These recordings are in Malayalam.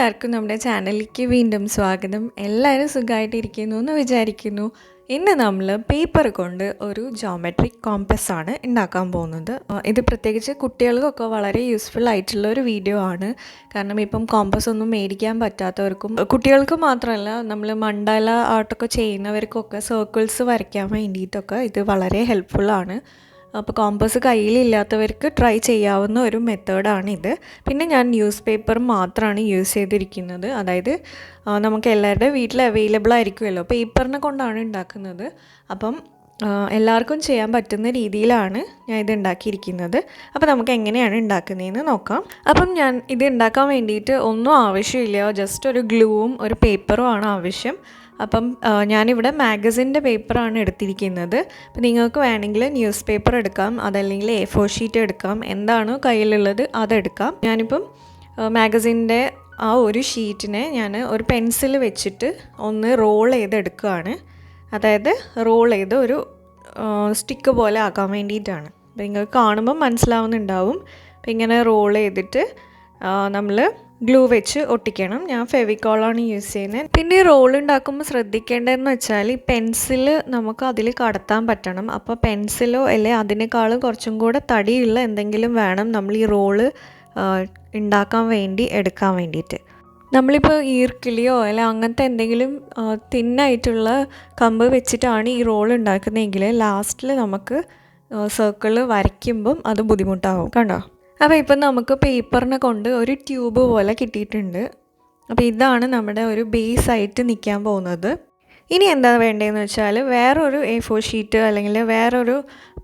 എല്ലാവർക്കും നമ്മുടെ ചാനലിലേക്ക് വീണ്ടും സ്വാഗതം. എല്ലാവരും സുഖമായിട്ടിരിക്കുന്നു എന്ന് വിചാരിക്കുന്നു. ഇന്ന് നമ്മൾ പേപ്പർ കൊണ്ട് ഒരു ജോമെട്രിക് കോമ്പസ് ആണ് ഉണ്ടാക്കാൻ പോകുന്നത്. ഇത് പ്രത്യേകിച്ച് കുട്ടികൾക്കൊക്കെ വളരെ യൂസ്ഫുൾ ആയിട്ടുള്ള ഒരു വീഡിയോ ആണ്. കാരണം ഇപ്പം കോമ്പസ് ഒന്നും മേടിക്കാൻ പറ്റാത്തവർക്കും കുട്ടികൾക്ക് മാത്രമല്ല, നമ്മൾ മണ്ടാല ആർട്ടൊക്കെ ചെയ്യുന്നവർക്കൊക്കെ സർക്കിൾസ് വരയ്ക്കാൻ വേണ്ടിയിട്ടൊക്കെ ഇത് വളരെ ഹെൽപ്ഫുള്ളാണ്. അപ്പോൾ കോമ്പസ് കയ്യിലില്ലാത്തവർക്ക് ട്രൈ ചെയ്യാവുന്ന ഒരു മെത്തേഡാണിത്. പിന്നെ ഞാൻ ന്യൂസ് പേപ്പർ മാത്രമാണ് യൂസ് ചെയ്തിരിക്കുന്നത്. അതായത് നമുക്ക് എല്ലാവരുടെ വീട്ടിൽ അവൈലബിൾ ആയിരിക്കുമല്ലോ, പേപ്പറിനെ കൊണ്ടാണ് ഉണ്ടാക്കുന്നത്. അപ്പം എല്ലാവർക്കും ചെയ്യാൻ പറ്റുന്ന രീതിയിലാണ് ഞാൻ ഇത് ഉണ്ടാക്കിയിരിക്കുന്നത്. അപ്പോൾ നമുക്ക് എങ്ങനെയാണ് ഉണ്ടാക്കുന്നതെന്ന് നോക്കാം. അപ്പം ഞാൻ ഇത് ഉണ്ടാക്കാൻ വേണ്ടിയിട്ട് ഒന്നും ആവശ്യമില്ല, ജസ്റ്റ് ഒരു ഗ്ലൂവും ഒരു പേപ്പറും ആണ് ആവശ്യം. അപ്പം ഞാനിവിടെ മാഗസിൻ്റെ പേപ്പറാണ് എടുത്തിരിക്കുന്നത്. അപ്പം നിങ്ങൾക്ക് വേണമെങ്കിൽ ന്യൂസ് പേപ്പർ എടുക്കാം, അതല്ലെങ്കിൽ A4 ഷീറ്റ് എടുക്കാം, എന്താണോ കയ്യിലുള്ളത് അതെടുക്കാം. ഞാനിപ്പം മാഗസിൻ്റെ ആ ഒരു ഷീറ്റിനെ ഞാൻ ഒരു പെൻസിൽ വെച്ചിട്ട് ഒന്ന് റോൾ ചെയ്തെടുക്കുകയാണ്. അതായത് റോൾ ചെയ്ത് ഒരു സ്റ്റിക്ക് പോലെ ആക്കാൻ വേണ്ടിയിട്ടാണ്. അപ്പം നിങ്ങൾക്ക് കാണുമ്പം മനസ്സിലാവുന്നുണ്ടാവും. അപ്പം ഇങ്ങനെ റോൾ ചെയ്തിട്ട് നമ്മൾ ഗ്ലൂ വെച്ച് ഒട്ടിക്കണം. ഞാൻ ഫെവിക്കോളാണ് യൂസ് ചെയ്യുന്നത്. പിന്നെ ഈ റോൾ ഉണ്ടാക്കുമ്പോൾ ശ്രദ്ധിക്കേണ്ടതെന്ന് വെച്ചാൽ ഈ പെൻസിൽ നമുക്ക് അതിൽ കടത്താൻ പറ്റണം. അപ്പോൾ പെൻസിലോ അല്ലെ അതിനേക്കാളും കുറച്ചും കൂടെ തടിയുള്ള എന്തെങ്കിലും വേണം നമ്മൾ ഈ റോള് ഉണ്ടാക്കാൻ വേണ്ടി എടുക്കാൻ വേണ്ടിയിട്ട്. നമ്മളിപ്പോൾ ഈർക്കിളിയോ അല്ല അങ്ങനത്തെ എന്തെങ്കിലും തിന്നായിട്ടുള്ള കമ്പ് വെച്ചിട്ടാണ് ഈ റോൾ ഉണ്ടാക്കുന്നതെങ്കിൽ ലാസ്റ്റിൽ നമുക്ക് സർക്കിൾ വരയ്ക്കുമ്പം അത് ബുദ്ധിമുട്ടാവും. കണ്ടോ? അപ്പോൾ ഇപ്പം നമുക്ക് പേപ്പറിനെ കൊണ്ട് ഒരു ട്യൂബ് പോലെ കിട്ടിയിട്ടുണ്ട്. അപ്പോൾ ഇതാണ് നമ്മുടെ ഒരു ബേസായിട്ട് നിൽക്കാൻ പോകുന്നത്. ഇനി എന്താ വേണ്ടതെന്ന് വെച്ചാൽ വേറൊരു A4 ഷീറ്റ് അല്ലെങ്കിൽ വേറൊരു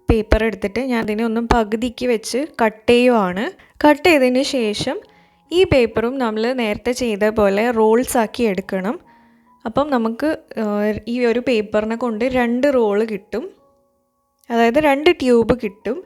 പേപ്പർ എടുത്തിട്ട് ഞാൻ അതിനെ ഒന്നും പകുതിക്ക് വെച്ച് കട്ട് ചെയ്യുവാണ്. കട്ട് ചെയ്തതിന് ശേഷം ഈ പേപ്പറും നമ്മൾ നേരത്തെ ചെയ്ത പോലെ റോൾസ് ആക്കി എടുക്കണം. അപ്പം നമുക്ക് ഈ ഒരു പേപ്പറിനെ കൊണ്ട് 2 റോള് കിട്ടും, അതായത് 2 ട്യൂബ് കിട്ടും.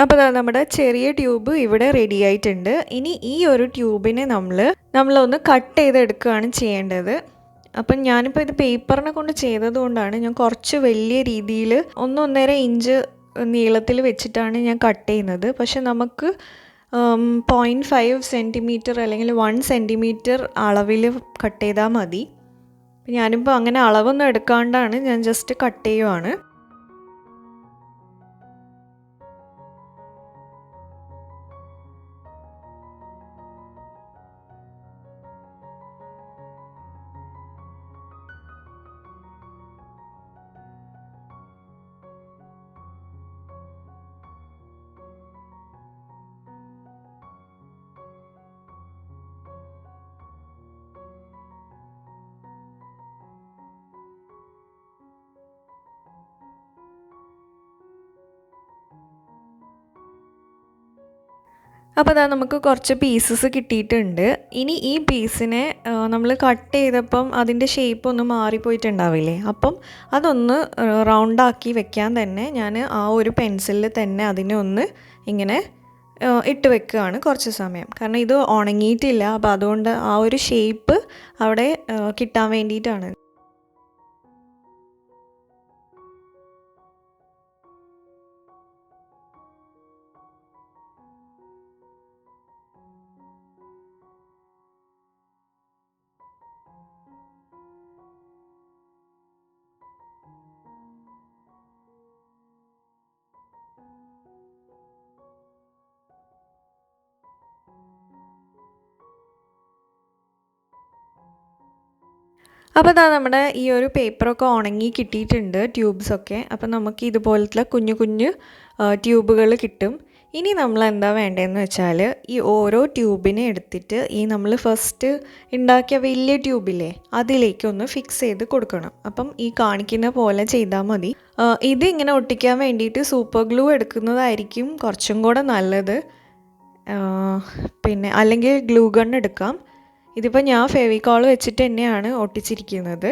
അപ്പോൾ നമ്മുടെ ചെറിയ ട്യൂബ് ഇവിടെ റെഡി ആയിട്ടുണ്ട്. ഇനി ഈ ഒരു ട്യൂബിനെ നമ്മളൊന്ന് കട്ട് ചെയ്തെടുക്കുകയാണ് ചെയ്യേണ്ടത്. അപ്പം ഞാനിപ്പോൾ ഇത് പേപ്പറിനെ കൊണ്ട് ചെയ്തതുകൊണ്ടാണ് ഞാൻ കുറച്ച് വലിയ രീതിയിൽ 1.5 ഇഞ്ച് നീളത്തിൽ വെച്ചിട്ടാണ് ഞാൻ കട്ട് ചെയ്യുന്നത്. പക്ഷെ നമുക്ക് 0.5 സെൻറ്റിമീറ്റർ അല്ലെങ്കിൽ 1 സെൻറ്റിമീറ്റർ അളവിൽ കട്ട് ചെയ്താൽ മതി. ഞാനിപ്പോൾ അങ്ങനെ അളവൊന്നും എടുക്കാണ്ടാണ് ഞാൻ ജസ്റ്റ് കട്ട് ചെയ്യുവാണ്. അപ്പോൾ അതാ നമുക്ക് കുറച്ച് പീസസ് കിട്ടിയിട്ടുണ്ട്. ഇനി ഈ പീസിനെ നമ്മൾ കട്ട് ചെയ്തപ്പം അതിൻ്റെ ഷേപ്പ് ഒന്ന് മാറിപ്പോയിട്ടുണ്ടാവില്ലേ, അപ്പം അതൊന്ന് റൗണ്ടാക്കി വെക്കാൻ തന്നെ ഞാൻ ആ ഒരു പെൻസിലിൽ തന്നെ അതിനെ ഒന്ന് ഇങ്ങനെ ഇട്ട് വെക്കുകയാണ് കുറച്ച് സമയം. കാരണം ഇത് ഉണങ്ങിയിട്ടില്ല, അപ്പോൾ അതുകൊണ്ട് ആ ഒരു ഷേപ്പ് അവിടെ കിട്ടാൻ വേണ്ടിയിട്ടാണ്. അപ്പോൾ ഇതാ നമ്മുടെ ഈ ഒരു പേപ്പറൊക്കെ ഉണങ്ങി കിട്ടിയിട്ടുണ്ട്, ട്യൂബ്സൊക്കെ. അപ്പോൾ നമുക്ക് ഇതുപോലത്തെ കുഞ്ഞു കുഞ്ഞു ട്യൂബുകൾ കിട്ടും. ഇനി നമ്മൾ എന്താ വേണ്ടതെന്ന് വെച്ചാൽ ഈ ഓരോ ട്യൂബിനെ എടുത്തിട്ട് ഈ നമ്മൾ ഫസ്റ്റ് ഉണ്ടാക്കിയ വലിയ ട്യൂബില്ലേ അതിലേക്കൊന്ന് ഫിക്സ് ചെയ്ത് കൊടുക്കണം. അപ്പം ഈ കാണിക്കുന്ന പോലെ ചെയ്താൽ മതി. ഇത് ഇങ്ങനെ ഒട്ടിക്കാൻ വേണ്ടിയിട്ട് സൂപ്പർ ഗ്ലൂ എടുക്കുന്നതായിരിക്കും കുറച്ചും കൂടെ നല്ലത്. പിന്നെ അല്ലെങ്കിൽ ഗ്ലൂ ഗൺ എടുക്കാം. ഇതിപ്പോൾ ഞാൻ ഫെവിക്കോൾ വെച്ചിട്ട് തന്നെയാണ് ഒട്ടിച്ചിരിക്കുന്നത്.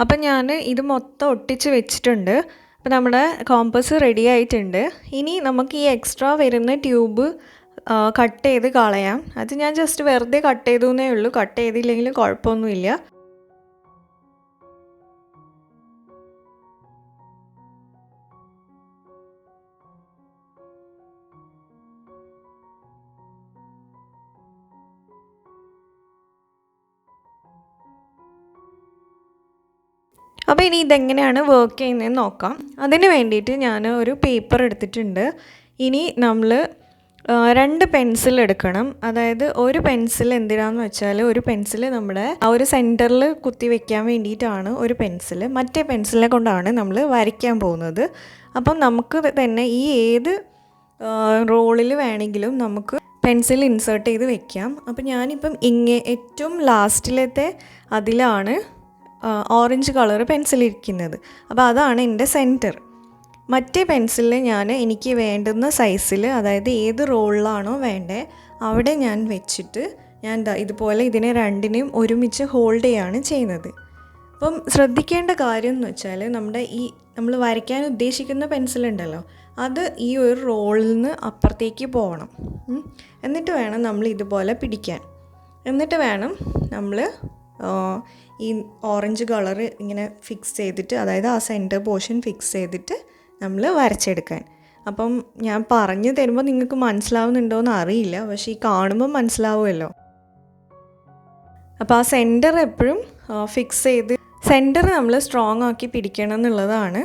അപ്പം ഞാൻ ഇത് മൊത്തം ഒട്ടിച്ച് വെച്ചിട്ടുണ്ട്. അപ്പോൾ നമ്മുടെ കോമ്പസ് റെഡി ആയിട്ടുണ്ട്. ഇനി നമുക്ക് ഈ എക്സ്ട്രാ വരുന്ന ട്യൂബ് കട്ട് ചെയ്ത് കളയാം. അത് ഞാൻ ജസ്റ്റ് വെറുതെ കട്ട് ചെയ്തു എന്നേ ഉള്ളൂ. കട്ട് ചെയ്തില്ലെങ്കിലും കുഴപ്പമൊന്നുമില്ല. അപ്പോൾ ഇനി ഇതെങ്ങനെയാണ് വർക്ക് ചെയ്യുന്നതെന്ന് നോക്കാം. അതിന് വേണ്ടിയിട്ട് ഞാൻ ഒരു പേപ്പർ എടുത്തിട്ടുണ്ട്. ഇനി നമ്മൾ 2 പെൻസിൽ എടുക്കണം. അതായത് ഒരു പെൻസിൽ എന്തിനാന്ന് വെച്ചാൽ ഒരു പെൻസിൽ നമ്മുടെ ആ ഒരു സെൻറ്ററിൽ കുത്തി വെക്കാൻ വേണ്ടിയിട്ടാണ് ഒരു പെൻസിൽ. മറ്റേ പെൻസിലിനെ കൊണ്ടാണ് നമ്മൾ വരയ്ക്കാൻ പോകുന്നത്. അപ്പം നമുക്ക് തന്നെ ഈ ഏത് റോളിൽ വേണമെങ്കിലും നമുക്ക് പെൻസിൽ ഇൻസേർട്ട് ചെയ്ത് വെക്കാം. അപ്പം ഞാനിപ്പം ഏറ്റവും ലാസ്റ്റിലത്തെ അതിലാണ് ഓറഞ്ച് കളർ പെൻസിലിരിക്കുന്നത്. അപ്പോൾ അതാണ് എൻ്റെ സെൻറ്റർ. മറ്റേ പെൻസിലിൽ എനിക്ക് വേണ്ടുന്ന സൈസിൽ, അതായത് ഏത് റോളിലാണോ വേണ്ടത് അവിടെ ഞാൻ വെച്ചിട്ട് ഞാൻ ഇതുപോലെ ഇതിനെ രണ്ടിനെയും ഒരുമിച്ച് ഹോൾഡ് ചെയ്യുകയാണ് ചെയ്യുന്നത്. അപ്പം ശ്രദ്ധിക്കേണ്ട കാര്യം എന്ന് വെച്ചാൽ നമ്മൾ വരയ്ക്കാൻ ഉദ്ദേശിക്കുന്ന പെൻസിലുണ്ടല്ലോ, അത് ഈ ഒരു റോളിൽ നിന്ന് അപ്പുറത്തേക്ക് പോകണം. എന്നിട്ട് വേണം നമ്മൾ ഇതുപോലെ പിടിക്കാൻ. എന്നിട്ട് വേണം നമ്മൾ ഈ ഓറഞ്ച് കളർ ഇങ്ങനെ ഫിക്സ് ചെയ്തിട്ട്, അതായത് ആ സെൻറ്റർ പോർഷൻ ഫിക്സ് ചെയ്തിട്ട് നമ്മൾ വരച്ചെടുക്കാൻ. അപ്പം ഞാൻ പറഞ്ഞു തരുമ്പോൾ നിങ്ങൾക്ക് മനസ്സിലാവുന്നുണ്ടോയെന്ന് അറിയില്ല, പക്ഷേ ഈ കാണുമ്പോൾ മനസ്സിലാവുമല്ലോ. അപ്പോൾ ആ സെൻറ്റർ എപ്പോഴും ഫിക്സ് ചെയ്ത് സെൻറ്റർ നമ്മൾ സ്ട്രോങ് ആക്കി പിടിക്കണം എന്നുള്ളതാണ്.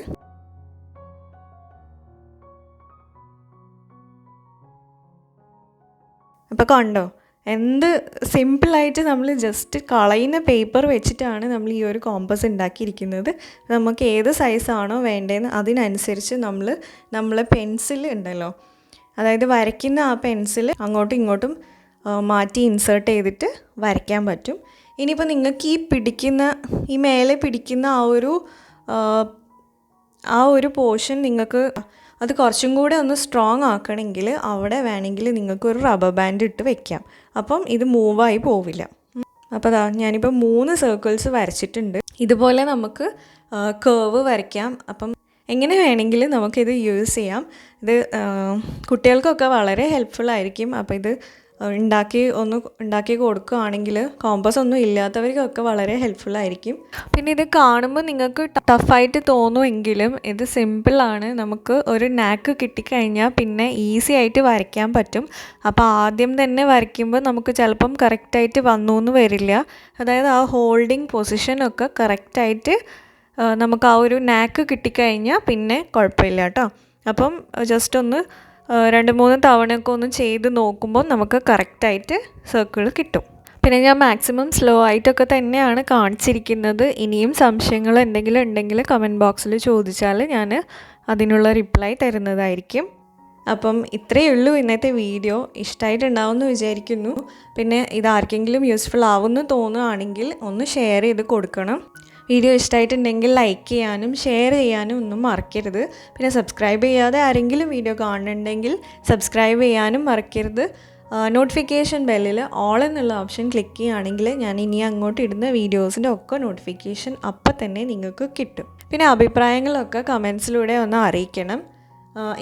അപ്പോൾ കണ്ടോ, എന്ത് സിമ്പിളായിട്ട് നമ്മൾ ജസ്റ്റ് കളയുന്ന പേപ്പർ വെച്ചിട്ടാണ് നമ്മൾ ഈ ഒരു കോമ്പസ് ഉണ്ടാക്കിയിരിക്കുന്നത്. നമുക്ക് ഏത് സൈസാണോ വേണ്ടതെന്ന് അതിനനുസരിച്ച് നമ്മളെ പെൻസിൽ ഉണ്ടല്ലോ, അതായത് വരയ്ക്കുന്ന ആ പെൻസിൽ അങ്ങോട്ടും ഇങ്ങോട്ടും മാറ്റി ഇൻസേർട്ട് ചെയ്തിട്ട് വരയ്ക്കാൻ പറ്റും. ഇനിയിപ്പോൾ നിങ്ങൾക്ക് ഈ മേലെ പിടിക്കുന്ന ആ ഒരു പോർഷൻ നിങ്ങൾക്ക് അത് കുറച്ചും കൂടെ ഒന്ന് സ്ട്രോങ് ആക്കണമെങ്കിൽ അവിടെ വേണമെങ്കിൽ നിങ്ങൾക്കൊരു റബ്ബർ ബാൻഡ് ഇട്ട് വെക്കാം. അപ്പം ഇത് മൂവായി പോവില്ല. അപ്പോൾ ഞാനിപ്പോൾ 3 സർക്കിൾസ് വരച്ചിട്ടുണ്ട്. ഇതുപോലെ നമുക്ക് കേർവ് വരയ്ക്കാം. അപ്പം എങ്ങനെ വേണമെങ്കിലും നമുക്കിത് യൂസ് ചെയ്യാം. ഇത് കുട്ടികൾക്കൊക്കെ വളരെ ഹെൽപ്ഫുൾ ആയിരിക്കും. അപ്പോൾ ഇത് ഉണ്ടാക്കി കൊടുക്കുകയാണെങ്കിൽ കോമ്പസ് ഒന്നും ഇല്ലാത്തവർക്കൊക്കെ വളരെ ഹെൽപ്ഫുള്ളായിരിക്കും. പിന്നെ ഇത് കാണുമ്പോൾ നിങ്ങൾക്ക് ടഫായിട്ട് തോന്നുമെങ്കിലും ഇത് സിമ്പിളാണ്. നമുക്ക് ഒരു നാക്ക് കിട്ടിക്കഴിഞ്ഞാൽ പിന്നെ ഈസി ആയിട്ട് വരയ്ക്കാൻ പറ്റും. അപ്പോൾ ആദ്യം തന്നെ വരയ്ക്കുമ്പോൾ നമുക്ക് ചിലപ്പം കറക്റ്റായിട്ട് വന്നു എന്ന് വരില്ല. അതായത് ആ ഹോൾഡിങ് പൊസിഷനൊക്കെ കറക്റ്റായിട്ട് നമുക്ക് ആ ഒരു നാക്ക് കിട്ടിക്കഴിഞ്ഞാൽ പിന്നെ കുഴപ്പമില്ല കേട്ടോ. അപ്പം ജസ്റ്റ് ഒന്ന് 2-3 തവണയൊക്കെ ഒന്ന് ചെയ്ത് നോക്കുമ്പോൾ നമുക്ക് കറക്റ്റായിട്ട് സർക്കിൾ കിട്ടും. പിന്നെ ഞാൻ മാക്സിമം സ്ലോ ആയിട്ടൊക്കെ തന്നെയാണ് കാണിച്ചിരിക്കുന്നത്. ഇനിയും സംശയങ്ങൾ എന്തെങ്കിലും ഉണ്ടെങ്കിൽ കമൻറ്റ് ബോക്സിൽ ചോദിച്ചാൽ ഞാൻ അതിനുള്ള റിപ്ലൈ തരുന്നതായിരിക്കും. അപ്പം ഇത്രയേ ഉള്ളൂ ഇന്നത്തെ വീഡിയോ. ഇഷ്ടമായിട്ടുണ്ടാവുമെന്ന് വിചാരിക്കുന്നു. പിന്നെ ഇതാർക്കെങ്കിലും യൂസ്ഫുൾ ആവുമെന്ന് തോന്നുകയാണെങ്കിൽ ഒന്ന് ഷെയർ ചെയ്ത് കൊടുക്കണം. വീഡിയോ ഇഷ്ടമായിട്ടുണ്ടെങ്കിൽ ലൈക്ക് ചെയ്യാനും ഷെയർ ചെയ്യാനും ഒന്നും മറക്കരുത്. പിന്നെ സബ്സ്ക്രൈബ് ചെയ്യാതെ ആരെങ്കിലും വീഡിയോ കാണുന്നുണ്ടെങ്കിൽ സബ്സ്ക്രൈബ് ചെയ്യാനും മറക്കരുത്. നോട്ടിഫിക്കേഷൻ ബെല്ലിൽ ഓൾ എന്നുള്ള ഓപ്ഷൻ ക്ലിക്ക് ചെയ്യുകയാണെങ്കിൽ ഞാൻ ഇനി അങ്ങോട്ട് ഇടുന്ന വീഡിയോസിൻ്റെ ഒക്കെ നോട്ടിഫിക്കേഷൻ അപ്പം തന്നെ നിങ്ങൾക്ക് കിട്ടും. പിന്നെ അഭിപ്രായങ്ങളൊക്കെ കമൻസിലൂടെ ഒന്ന് അറിയിക്കണം.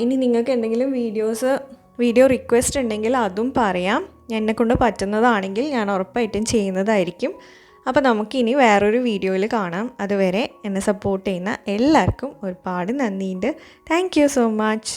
ഇനി നിങ്ങൾക്ക് എന്തെങ്കിലും വീഡിയോ റിക്വസ്റ്റ് ഉണ്ടെങ്കിൽ അതും പറയാം. എന്നെക്കൊണ്ട് പറ്റുന്നതാണെങ്കിൽ ഞാൻ ഉറപ്പായിട്ടും ചെയ്യുന്നതായിരിക്കും. അപ്പോൾ നമുക്കിനി വേറൊരു വീഡിയോയിൽ കാണാം. അതുവരെ എന്നെ സപ്പോർട്ട് ചെയ്യുന്ന എല്ലാവർക്കും ഒരുപാട് നന്ദിയുണ്ട്. Thank you so much.